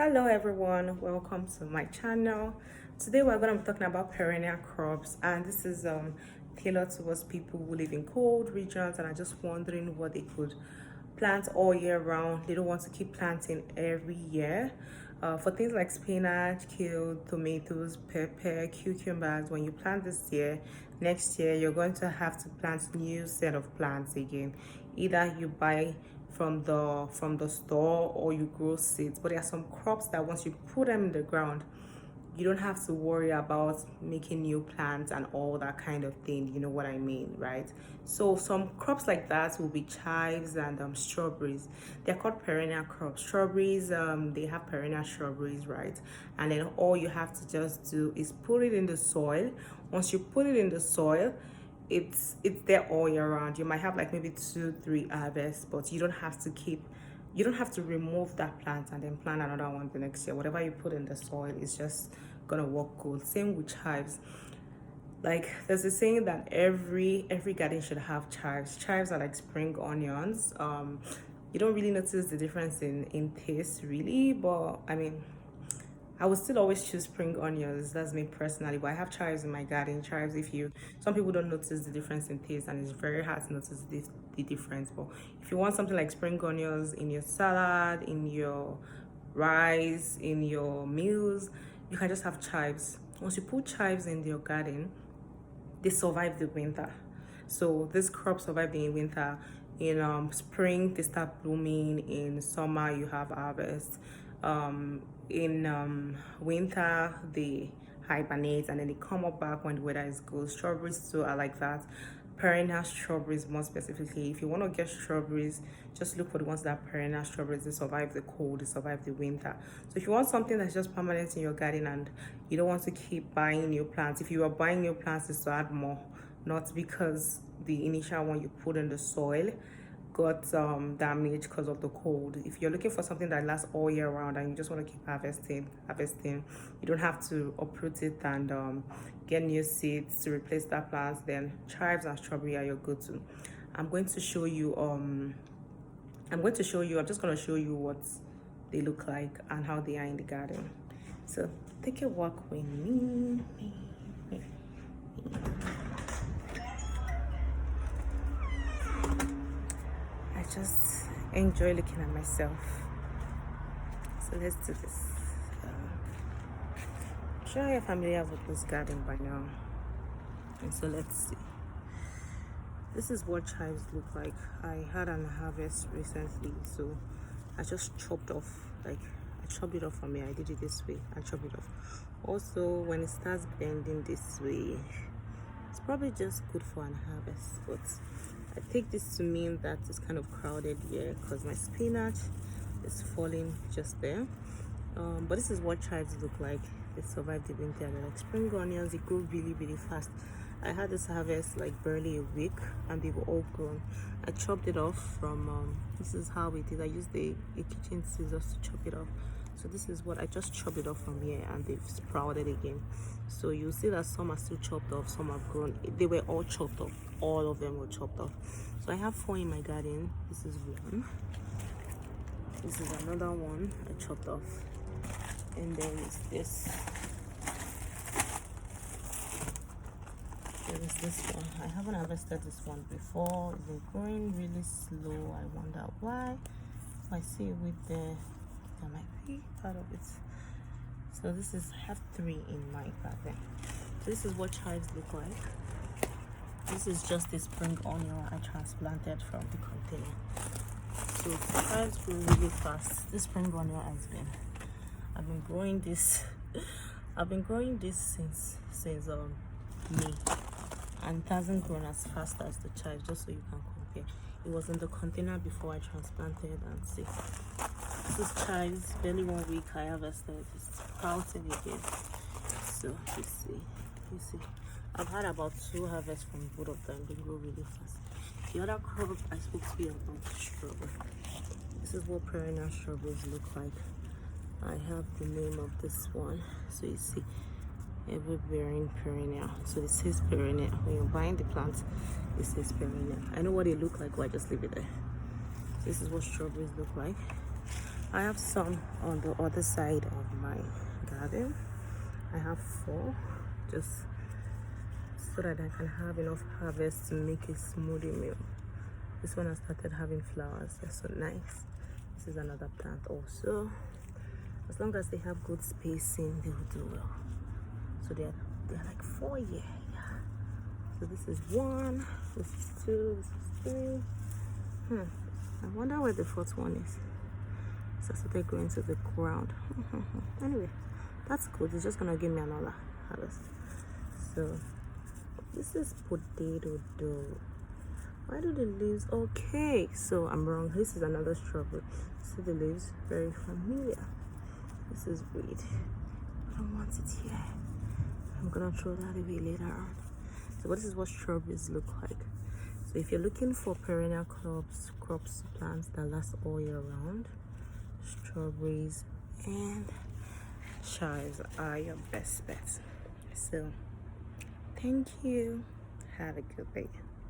Hello everyone, welcome to my channel. Today we're going to be talking about perennial crops, and this is tailored towards people who live in cold regions and are just wondering what they could plant all year round. They don't want to keep planting every year. For things like spinach, kale, tomatoes, pepper, cucumbers, when you plant this year, next year you're going to have to plant new set of plants again. Either you buy from the store or you grow seeds. But there are some crops that once you put them in the ground, you don't have to worry about making new plants and all that kind of thing. You know what I mean, right? So some crops like that will be chives and strawberries. They're called perennial crops. Strawberries, they have perennial strawberries, right? And then all you have to just do is put it in the soil. Once you put it in the soil, it's there all year round. You might have like maybe 2-3 harvests, but you don't have to remove that plant and then plant another one the next year. Whatever you put in the soil is just gonna work good. Same with chives. Like there's a saying that every garden should have chives. Chives are like spring onions. You don't really notice the difference in taste really, but I mean, I would still always choose spring onions. That's me personally. But I have chives in my garden. Chives, some people don't notice the difference in taste, and it's very hard to notice the difference. But if you want something like spring onions in your salad, in your rice, in your meals, you can just have chives. Once you put chives in your garden, they survive the winter. So this crop survive the winter. In spring, they start blooming. In summer, you have harvest. In winter, they hibernate and then they come up back when the weather is good. Strawberries too are like that. Perennial strawberries more specifically. If you want to get strawberries, just look for the ones that are perennial strawberries. They survive the cold, they survive the winter. So if you want something that's just permanent in your garden and you don't want to keep buying new plants, if you are buying new plants, it's to add more, not because the initial one you put in the soil got damaged because of the cold. If you're looking for something that lasts all year round and you just want to keep harvesting, you don't have to uproot it and get new seeds to replace that plant, then chives and strawberry are your go-to. I'm just going to show you what they look like and how they are in the garden. So take a walk with me. I just enjoy looking at myself. So let's do this. I'm sure you're familiar with this garden by now. And so let's see. This is what chives look like. I had an harvest recently, so I just chopped off, I chopped it off from here. I did it this way and chopped it off. Also, when it starts bending this way, it's probably just good for an harvest, but I take this to mean that it's kind of crowded here because my spinach is falling just there. But this is what chives look like. They survive the winter. They're like spring onions. They grow really, really fast. I had this harvest like barely a week and they were all grown. I chopped it off from, this is how it is. I used a kitchen scissors to chop it off. So this is what I just chopped it off from here and they've sprouted again. So you'll see that some are still chopped off, some have grown. They were all chopped off. All of them were chopped off. So I have 4 in my garden. This is one. This is another one I chopped off. And then it's this. There is this one. I haven't harvested this one before. It's been growing really slow. I wonder why. If I see it with there might be part of it. So this is, I have 3 in my garden. This is what chives look like. This is just a spring onion I transplanted from the container. So chives grow really fast. This spring onion I've been growing this since May, and it hasn't grown as fast as the chives, just so you can compare. It was in the container before I transplanted, and see, this is chives. Barely 1 week I harvested. It's sprouting again. So you see I've had about 2 harvests from both of them. They grow really fast. The other crop I spoke to you about, strawberry. This is what perennial strawberries look like. I have the name of this one, so you see ever bearing perennial. So it says perennial. When you're buying the plant, it says perennial. I know what they look like, but I just leave it there. This is what strawberries look like. I have some on the other side of my garden. I have 4, just so that I can have enough harvest to make a smoothie meal. This one has started having flowers. They're so nice. This is another plant also. As long as they have good spacing, they will do well. So they're like 4 here. Yeah. So this is 1, this is 2, this is 3. I wonder where the 4th one is. So they're going to the ground. Anyway, that's good. It's just gonna give me another harvest. So this is potato dough. Why do the leaves? Okay, so I'm wrong. This is another strawberry. See the leaves? Very familiar. This is weed. I don't want it here. I'm gonna throw that away later on. So this is what strawberries look like. So if you're looking for perennial crops plants that last all year round, strawberries and chives are your best bets. So thank you. Have a good day.